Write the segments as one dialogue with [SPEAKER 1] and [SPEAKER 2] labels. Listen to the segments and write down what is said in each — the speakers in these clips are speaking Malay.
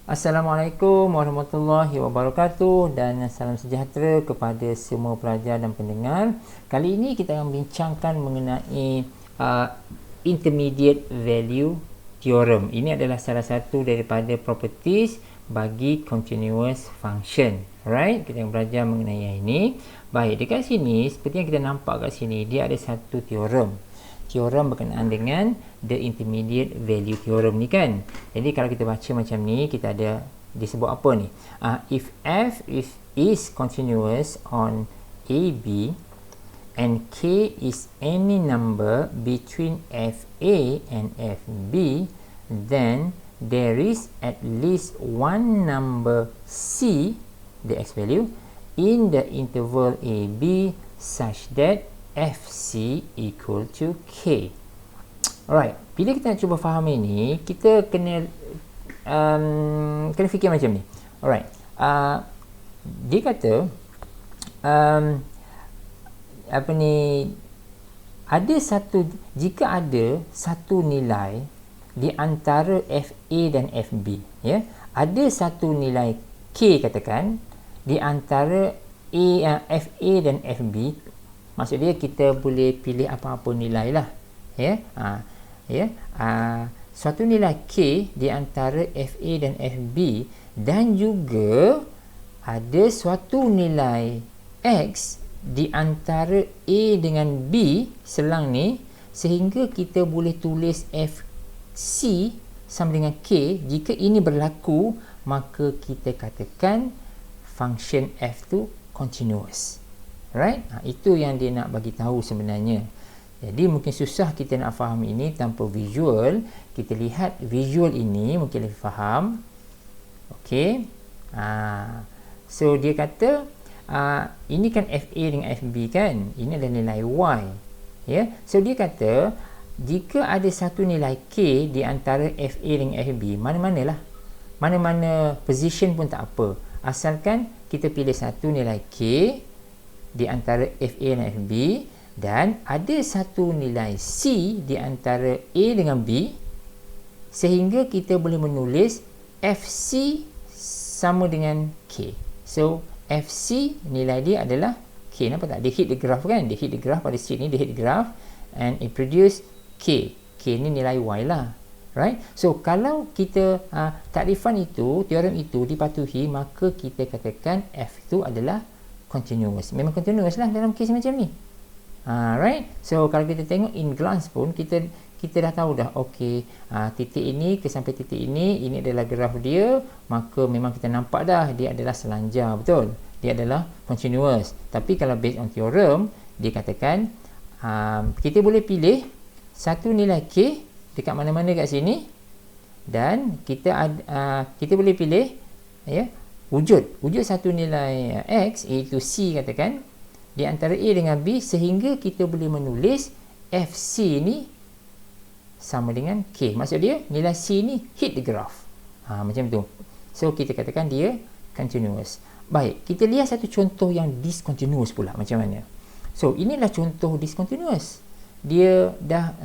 [SPEAKER 1] Assalamualaikum warahmatullahi wabarakatuh dan salam sejahtera kepada semua pelajar dan pendengar. Kali ini kita akan bincangkan mengenai intermediate value theorem. Ini adalah salah satu daripada properties bagi continuous function. Alright, kita akan belajar mengenai ini. Baik, dekat sini seperti yang kita nampak kat sini, dia ada satu teorem. Teorem berkenaan dengan the intermediate value theorem ni kan. Jadi kalau kita baca macam ni, kita ada disebut apa ni? If f is continuous on AB and k is any number between fa and fb, then there is at least one number c, the x value, in the interval AB such that FC equal to K. Alright, bila kita nak cuba faham ini, kita kena fikir macam ni. Alright, dia kata jika ada satu nilai di antara FA dan FB, ya, ada satu nilai K katakan di antara FA dan FB. Maksud dia kita boleh pilih apa-apa nilai lah, ya. Suatu nilai K di antara FA dan FB, dan juga ada suatu nilai X di antara A dengan B selang ni, sehingga kita boleh tulis FC sama dengan K. Jika ini berlaku, maka kita katakan function F tu continuous. Right? Itu yang dia nak bagi tahu sebenarnya. Jadi mungkin susah kita nak faham ini tanpa visual. Kita lihat visual ini mungkin lebih faham. Okey. So dia kata ini kan FA dengan FB kan. Ini adalah nilai Y. Ya. So dia kata jika ada satu nilai K di antara FA dengan FB, mana-manalah. Mana-mana position pun tak apa. Asalkan kita pilih satu nilai K di antara FA dan FB, dan ada satu nilai C di antara A dengan B, sehingga kita boleh menulis FC sama dengan K. So FC nilai dia adalah K. Nampak tak? Dia hit the graph kan? Dia hit the graph pada sini, dia hit the graph and it produce K. K ni nilai Y lah. Right? So kalau kita takrifan itu, teorem itu dipatuhi, maka kita katakan F itu adalah continuous. Memang continuous lah dalam kes macam ni. Right? So kalau kita tengok in glance pun, kita dah tahu dah, okey, titik ini ke sampai titik ini adalah graf dia, maka memang kita nampak dah dia adalah selanjar, betul? Dia adalah continuous. Tapi kalau based on theorem, dia katakan kita boleh pilih satu nilai K dekat mana-mana kat sini, dan kita boleh pilih, ya, wujud satu nilai X, iaitu C katakan, di antara A dengan B, sehingga kita boleh menulis FC ni sama dengan K. Maksud dia nilai C ni hit the graph. Macam tu. So kita katakan dia continuous. Baik, kita lihat satu contoh yang discontinuous pula macam mana. So inilah contoh discontinuous. Dia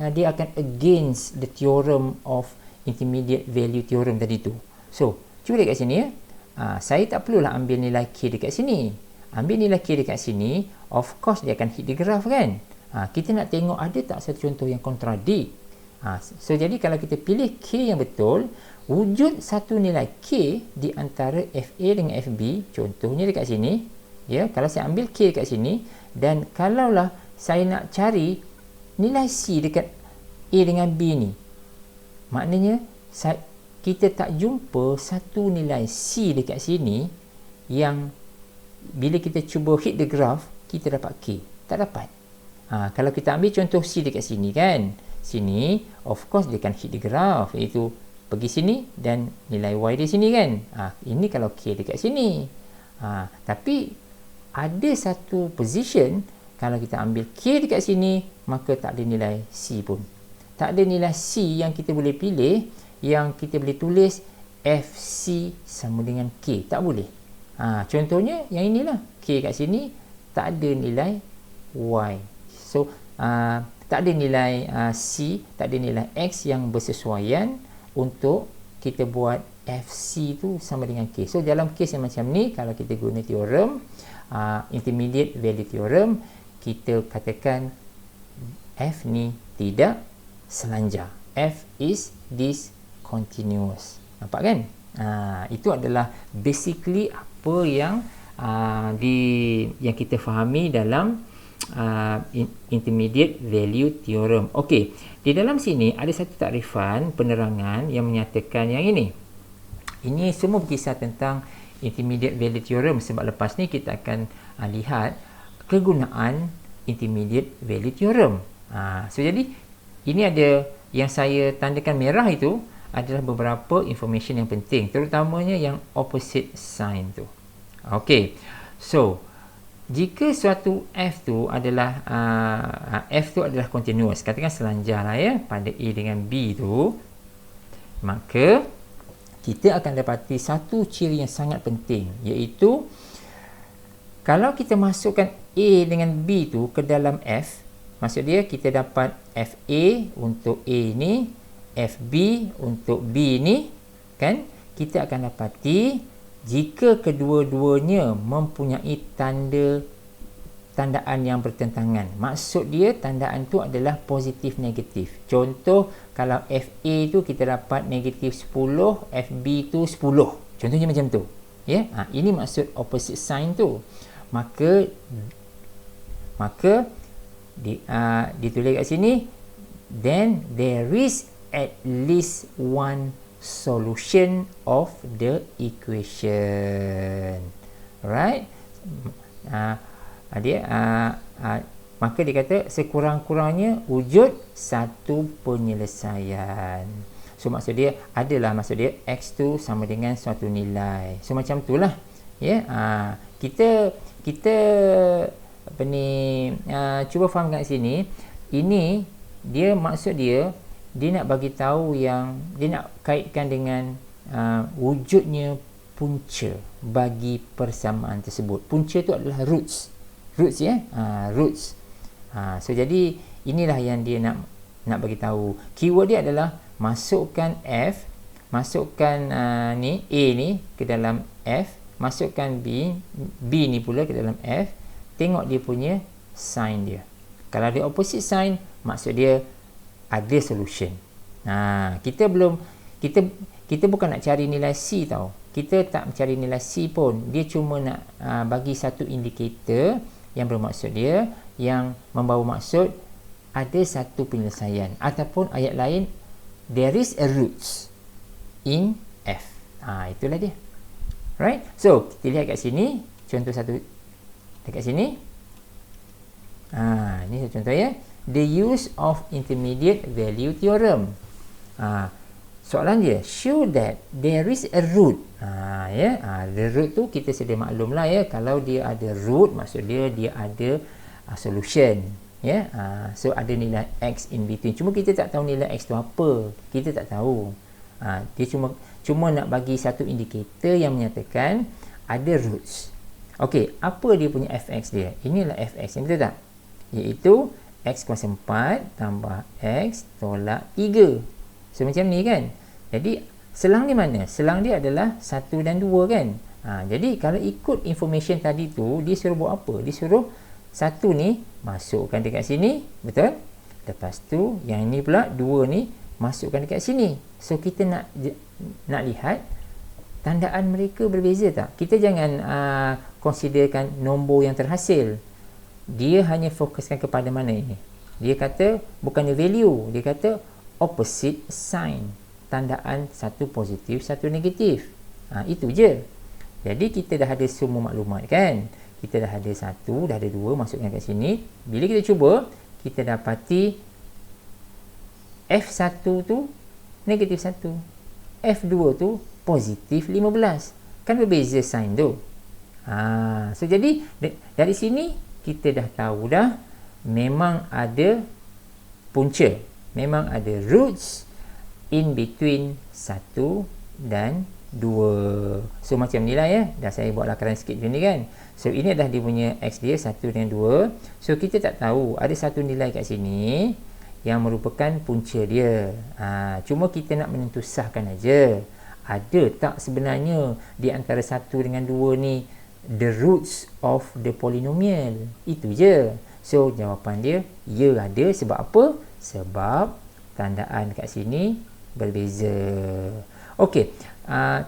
[SPEAKER 1] akan against the theorem of intermediate value theorem tadi tu. So cuba lihat kat sini, ya. Saya tak perlulah ambil nilai K dekat sini. Ambil nilai K dekat sini, of course dia akan hit the graph kan. Kita nak tengok ada tak satu contoh yang kontradik. So jadi kalau kita pilih K yang betul, wujud satu nilai K di antara FA dengan FB, contohnya dekat sini, ya. Kalau saya ambil K dekat sini, dan kalaulah saya nak cari nilai C dekat A dengan B ni, maknanya kita tak jumpa satu nilai C dekat sini yang bila kita cuba hit the graph, kita dapat K. Tak dapat. Kalau kita ambil contoh C dekat sini kan, sini of course dia akan hit the graph, iaitu pergi sini dan nilai Y di sini kan. Ini kalau K dekat sini. Tapi ada satu position, kalau kita ambil K dekat sini, maka tak ada nilai C pun. Tak ada nilai C yang kita boleh pilih, yang kita boleh tulis FC sama dengan K. Tak boleh. Contohnya yang inilah. K kat sini tak ada nilai Y. So tak ada nilai C, tak ada nilai X yang bersesuaian untuk kita buat FC tu sama dengan K. So dalam kes yang macam ni, kalau kita guna teorem intermediate value theorem, kita katakan F ni tidak selanjar. F is discontinuous. Nampak kan? Itu adalah basically apa yang yang kita fahami dalam intermediate value theorem. Okey, di dalam sini ada satu takrifan penerangan yang menyatakan yang ini. Ini semua berkisar tentang intermediate value theorem, sebab lepas ni kita akan lihat kegunaan intermediate value theorem. So jadi ini ada yang saya tandakan merah itu adalah beberapa information yang penting, terutamanya yang opposite sign tu. Okey. So jika suatu F tu adalah continuous, katakan selanjar lah ya pada A dengan B tu, maka kita akan dapati satu ciri yang sangat penting, iaitu kalau kita masukkan A dengan B tu ke dalam F, maksud dia kita dapat FA untuk A ni, FB untuk B ni, kan? Kita akan dapati jika kedua-duanya mempunyai tandaan yang bertentangan. Maksud dia tandaan tu adalah positif negatif. Contoh, kalau FA tu kita dapat negatif 10, FB tu 10. Contohnya macam tu. Ya, ini maksud opposite sign tu. Maka ditulis kat sini, then there is at least one solution of the equation. Right? Maka dia kata sekurang-kurangnya wujud satu penyelesaian. So maksud dia X tu sama dengan suatu nilai. So macam itulah. Ya, kita cuba faham kat sini. Ini dia maksud dia nak bagi tahu yang dia nak kaitkan dengan wujudnya punca bagi persamaan tersebut. Punca tu adalah roots ya, roots. So jadi inilah yang dia nak bagi tahu. Keyword dia adalah masukkan F, masukkan ni A ni ke dalam F, masukkan B ni pula ke dalam F. Tengok dia punya sign dia. Kalau dia opposite sign, maksud dia ada solution. Kita bukan nak cari nilai C tau. Kita tak mencari nilai C pun. Dia cuma nak bagi satu indikator yang bermaksud dia, yang membawa maksud ada satu penyelesaian, ataupun ayat lain, there is a roots in F. Itulah dia. Right? So, kita lihat kat sini, contoh satu dekat sini. Ini satu contoh ya. The use of intermediate value theorem. Soalan dia, show that there is a root. The root tu kita sedia maklum lah ya. Kalau dia ada root, maksud dia ada solution. Ya, so ada nilai X in between. Cuma kita tak tahu nilai X tu apa. Kita tak tahu. Dia cuma nak bagi satu indikator yang menyatakan ada roots. Okey, apa dia punya fx dia? Inilah fx, yang betul tak? Iaitu x kuasa 4 tambah x tolak 3. So macam ni kan? Jadi selang di mana? Selang dia adalah 1 dan 2 kan? Jadi kalau ikut information tadi tu, dia suruh buat apa? Dia suruh 1 ni masukkan dekat sini, betul? Lepas tu yang ini pula 2 ni masukkan dekat sini. So kita nak lihat tandaan mereka berbeza tak? Kita jangan considerkan nombor yang terhasil. Dia hanya fokuskan kepada mana ini. Dia kata bukannya value, dia kata opposite sign. Tandaan satu positif, satu negatif. Itu je. Jadi kita dah ada semua maklumat kan? Kita dah ada 1, dah ada 2, masukkan kat sini. Bila kita cuba, kita dapati F1 tu negatif 1. F2 tu positif 15. Kan berbeza sign tu. So jadi dari sini kita dah tahu dah memang ada punca, memang ada roots in between 1 dan 2. So macam ni lah ya. Dah saya buat lakaran sikit macam ni kan. So ini adalah dia punya X dia 1 dan 2. So kita tak tahu ada satu nilai kat sini yang merupakan punca dia. Cuma kita nak menentu sahkan aja. ada tak sebenarnya di antara 1 dengan 2 ni the roots of the polynomial? Itu je. So jawapan dia ya ada. Sebab apa? Sebab tandaan kat sini berbeza. Okey,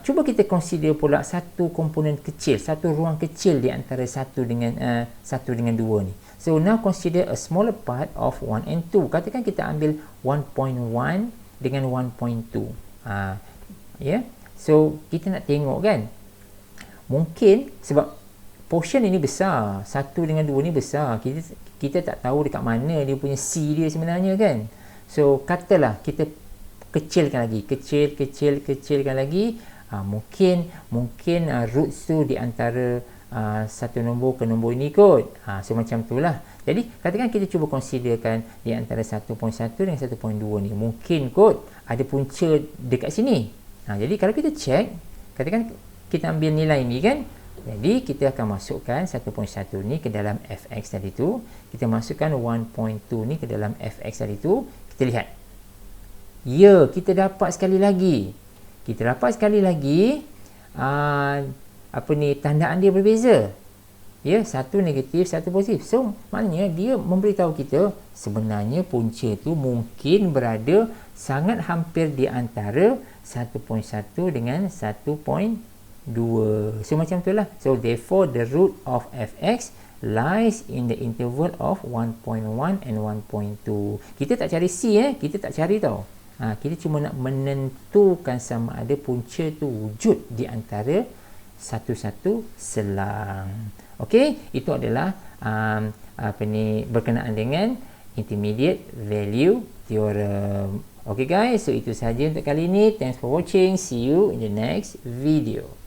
[SPEAKER 1] cuba kita consider pula satu komponen kecil, satu ruang kecil di antara 1 dengan 2 ni. So now consider a smaller part of 1 and 2. Katakan kita ambil 1.1 dengan 1.2. Ya. So kita nak tengok kan, mungkin sebab portion ini besar, 1 dengan 2 ni besar, kita tak tahu dekat mana dia punya C dia sebenarnya kan. So katalah kita kecilkan lagi, kecilkan lagi, mungkin roots tu di antara satu nombor ke nombor ini kot. So macam tu lah. Jadi katakan kita cuba considerkan di antara 1.1 dengan 1.2 ni, mungkin kot ada punca dekat sini. Jadi kalau kita check, katakan kita ambil nilai ni kan, jadi kita akan masukkan 1.1 ni ke dalam fx tadi tu, kita masukkan 1.2 ni ke dalam fx tadi tu, kita lihat. Ya, kita dapat sekali lagi. Tandaan dia berbeza. Ya, satu negatif, satu positif. So, maknanya dia memberitahu kita sebenarnya punca tu mungkin berada sangat hampir di antara 1.1 dengan 1.2. So, macam itulah. So, therefore, the root of fx lies in the interval of 1.1 and 1.2. Kita tak cari C, kita tak cari tau. Kita cuma nak menentukan sama ada punca tu wujud di antara satu-satu selang. Okey, itu adalah berkenaan dengan intermediate value theorem. Okey guys, so itu sahaja untuk kali ini. Thanks for watching. See you in the next video.